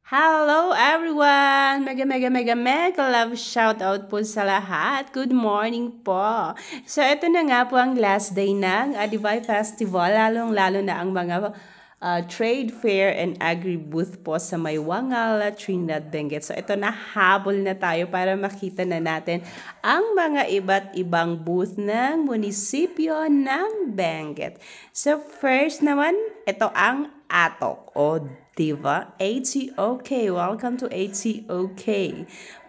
Hello everyone! Mega love shout out po sa lahat. Good morning po. So ito na nga po ang last day ng Adibay Festival, lalong-lalo na ang mga trade fair and agri booth po sa may Wangal, Trinidad, Benguet. So ito na, habol na tayo para makita na natin ang mga iba't ibang booth ng munisipyo ng Benguet. So first naman, ito ang Atok o diba? ATOK. Welcome to ATOK.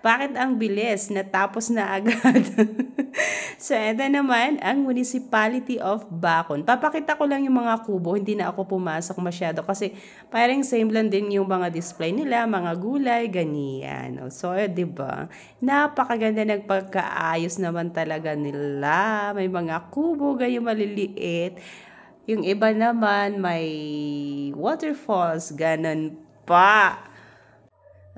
Bakit ang bilis? Natapos na agad. So, ito naman ang Municipality of Bacon. Papakita ko lang yung mga kubo. Hindi na ako pumasok masyado kasi parang same lang din yung mga display nila, mga gulay, ganyan. So, diba? Napakaganda, nagpagkaayos naman talaga nila. May mga kubo, ganyan maliliit. Yung iba naman may waterfalls, ganun pa.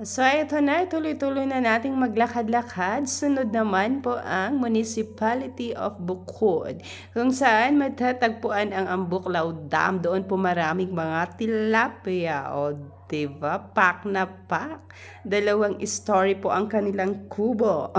So, ito na, tuloy-tuloy na nating maglakad-lakad. Sunod naman po ang Municipality of Bukod, kung saan matatagpuan ang Ambuklaw Dam. Doon po maraming mga tilapia, o diba? Pak na pak. Dalawang story po ang kanilang kubo.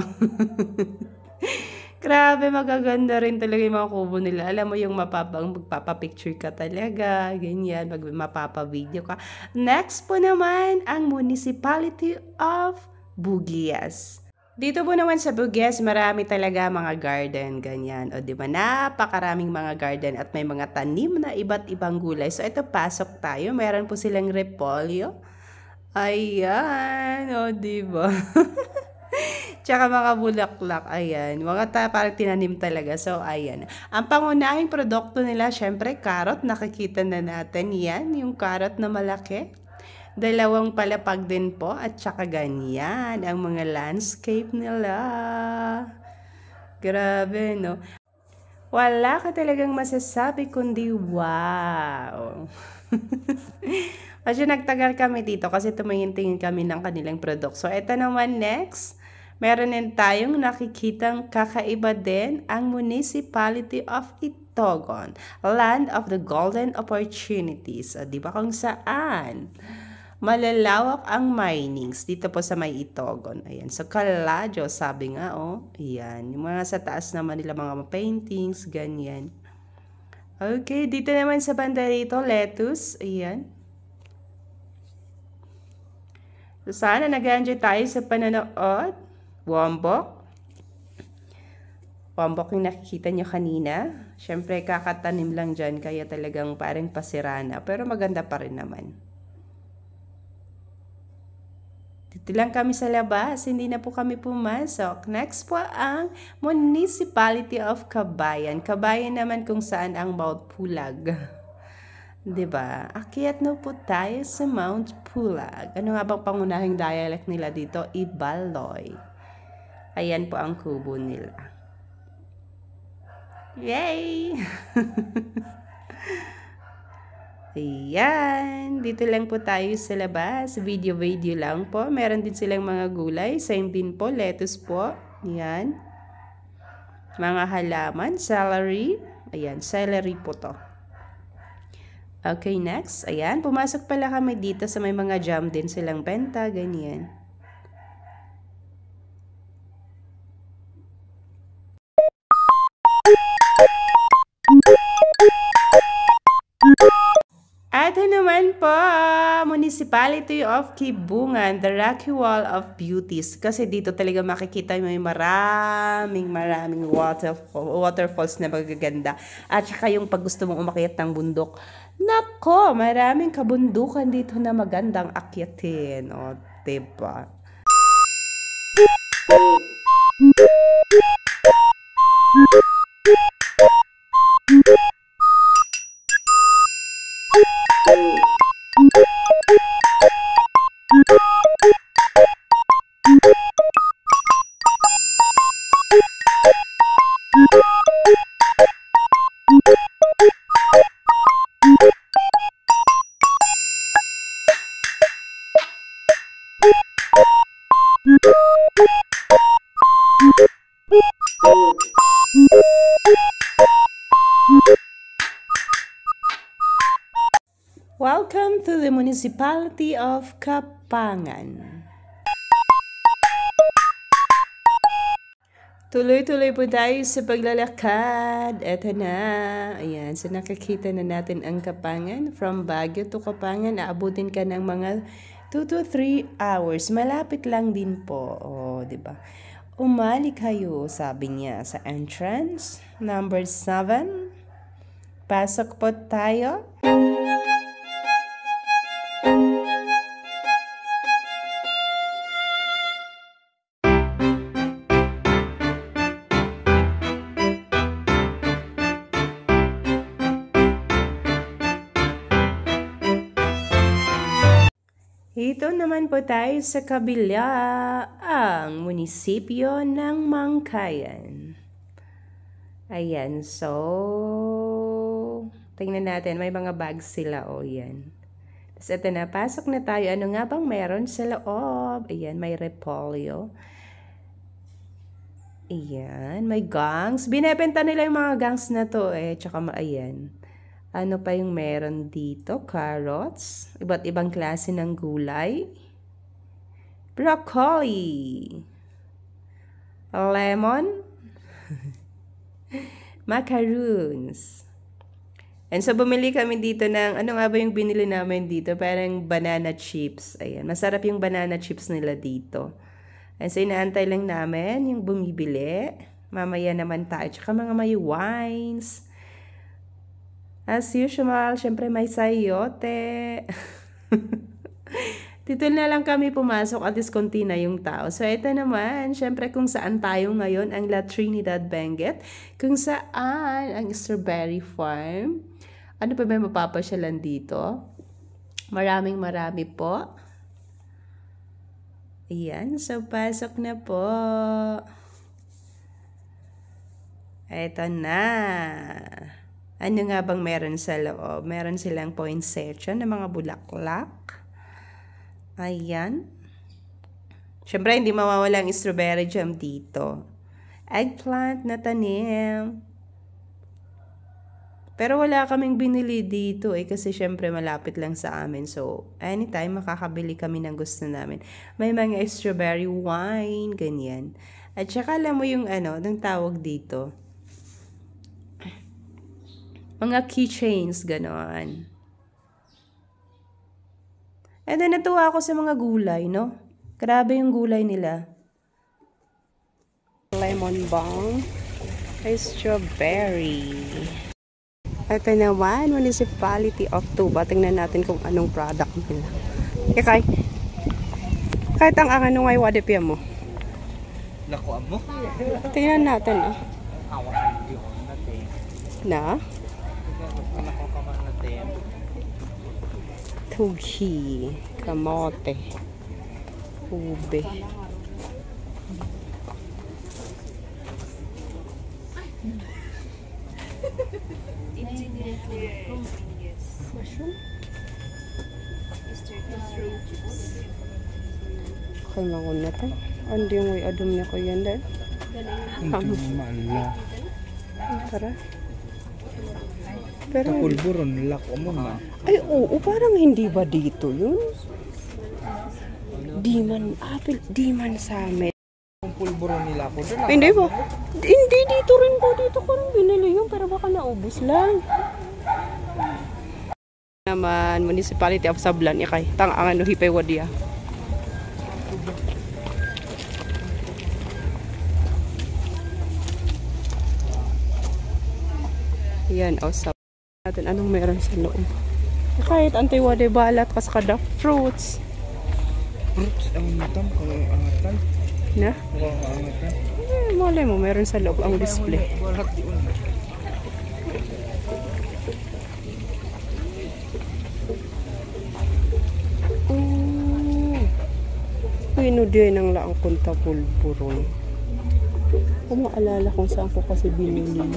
Grabe, magaganda rin talaga yung mga kubo nila. Alam mo yung magpapapicture ka talaga, ganyan, mapapa-video ka. Next po naman, ang Municipality of Bugias. Dito po naman sa Bugias, marami talaga mga garden, ganyan. O di ba, napakaraming mga garden at may mga tanim na iba't ibang gulay. So ito, pasok tayo. Meron po silang repolyo. Ayan, o di ba? Tsaka mga bulaklak, ayan. Mga parang tinanim talaga. So, ayan. Ang pangunahing produkto nila, syempre, carrot. Nakikita na natin yan, yung carrot na malaki. Dalawang palapag din po, at tsaka ganyan, ang mga landscape nila. Grabe, no? Wala ka talagang masasabi kundi wow. Kasi nagtagal kami dito kasi tumingin-tingin kami ng kanilang product. So, ito naman next. Meron din tayong nakikitang kakaiba din ang Municipality of Itogon, Land of the Golden Opportunities. O, di ba kung saan? Malalawak ang minings dito po sa may Itogon. Ayan. So, Kaladyo, sabi nga, oh. Ayan. Yung mga sa taas naman nila, mga paintings, ganyan. Okay, dito naman sa banda dito, lettuce. Ayan. So, sana nag-enjoy tayo sa panonood. Wombok. Wombok yung nakikita nyo kanina. Siyempre, kakatanim lang dyan, kaya talagang parang pasirana. Pero maganda pa rin naman. Dito lang kami sa labas, hindi na po kami pumasok. Next po ang Municipality of Kabayan. Kabayan naman kung saan ang Mount Pulag. Diba? Akyat na po tayo sa Mount Pulag. Ano nga bang pangunahing dialect nila dito? Ibaloy. Ayan po ang kubo nila. Yay! Ayan. Dito lang po tayo sa labas. Video lang po. Meron din silang mga gulay. Same din po. Lettuce po. Ayan. Mga halaman. Celery. Ayan. Celery po to. Okay, next. Ayan. Pumasok pala kami dito sa may mga jam din silang benta. Ganyan. Ito naman po, Municipality of Kibungan, the Rocky Wall of Beauties. Kasi dito talaga makikita may maraming waterfalls na magaganda. At saka yung pag gusto mong umakyat ng bundok, nako, maraming kabundukan dito na magandang akyatin. O, diba? Welcome to the Municipality of Kapangan. Tuloy-tuloy po tayo sa paglalakad. Eto na. Ayan. So, nakikita na natin ang Kapangan. From Baguio to Kapangan, aabutin ka ng mga 2 to 3 hours. Malapit lang din po. O, diba? Umali kayo, sabi niya sa entrance. Number 7. Pasok po tayo. Ito naman po tayo sa kabila, ang munisipyo ng Mangkayan. Ayan, so, tingnan natin, may mga bags sila, o yan. Tapos ito na, pasok na tayo. Ano nga bang meron sa loob? Ayan, may repolyo. Ayan, may gangs. Binebenta nila yung mga gangs na to tsaka ayan. Ano pa yung meron dito? Carrots. Iba't ibang klase ng gulay. Broccoli. Lemon. Macaroons. And so, bumili kami dito ng, ano nga ba yung binili namin dito? Parang banana chips. Ayan, masarap yung banana chips nila dito. And so, inaantay lang namin yung bumibili. Mamaya naman tayo. Tsaka mga may wines. As usual, syempre may sayote. Dito na lang kami pumasok at diskonti na yung tao. So, ito naman, syempre kung saan tayo ngayon, ang La Trinidad Benguet. Kung saan ang strawberry farm. Ano pa ba mapapasyalan dito? Marami po. Ayan, so pasok na po. Ito na. Ano nga bang meron sa loob? Meron silang poinsettia na mga bulaklak. Ayan. Siyempre, hindi mawawala ang strawberry jam dito. Eggplant na tanim. Pero wala kaming binili dito kasi siyempre malapit lang sa amin. So, anytime makakabili kami ng gusto namin. May mga strawberry wine, ganyan. At saka alam mo yung ng tawag dito. Mga keychains, gano'n. And then, natuwa ako sa mga gulay, no? Grabe yung gulay nila. Lemon balm. Strawberry. Ito naman, Municipality of Tuba. Tingnan natin kung anong product nila. Kahit ang ano ngay wadipya mo. Nakuha mo? Tingnan natin, Na? Tugi, kamote, ube. Mushroom? Kailangan na ito. Andi yung way adum niya ko yan dahil. Hindi mo maala. Tara. Pero, Kapulburon, lako mo man. ay, oo, parang hindi ba dito yun? Di man sa amin. Ang pulburon nila ko doon. Hindi ba? Hindi dito rin po. Dito ko rin binili yun, pero baka naubos lang. Naman, Municipality of Sablan, ikay. Tangang hipay wadia. Yan, sa natin anong meron sa loob. Kahit antiwade balat kas kada fruits. Fruits ang matam kung angatan. Na? Kung angatan. Malay mo meron sa loob ang display. Balat di un. Pino din ang laang kunta pulburon. Kung maalala kung saan ko kasi binili yun.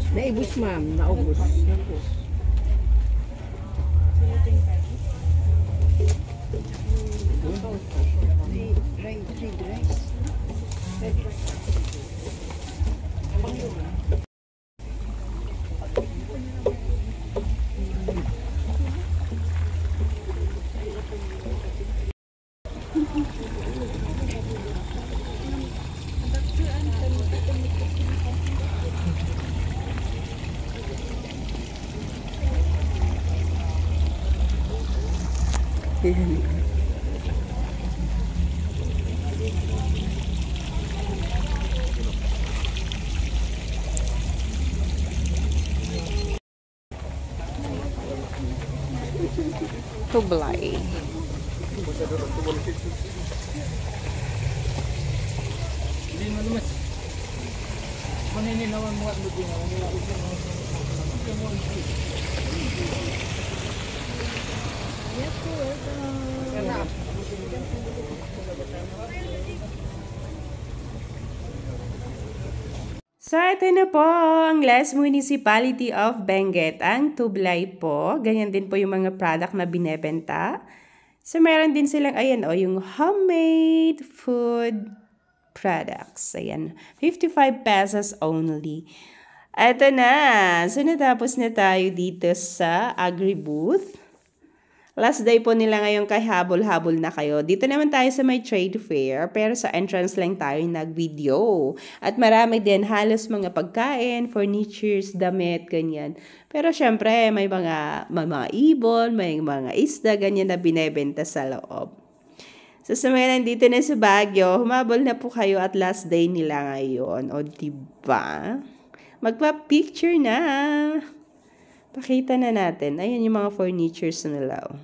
Naibos ma'am, naubos. Yan. Tublay. So, ito na po ang Last Municipality of Benguet, ang Tublay po. Ganyan din po yung mga product na binebenta. So, meron din silang, ayan o, yung homemade food products. Ayan, 55 pesos only. Ito na. So, natapos na tayo dito sa Agri-booth. Last day po nila ngayon kay habol-habol na kayo. Dito naman tayo sa may trade fair, pero sa entrance lang tayo nag-video. At marami din halos mga pagkain, furnitures, damit, ganyan. Pero syempre, may mga ibon, may mga isda, ganyan na binebenta sa loob. So, sa mga nandito na sa Baguio, humabol na po kayo at last day nila ngayon. O, diba? Magpa-picture na. Pakita na natin. Ayan yung mga furnitures nila.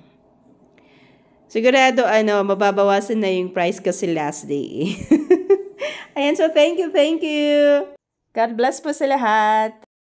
Sigurado, mababawasan na yung price kasi last day. Ayan, so thank you. God bless po sa lahat.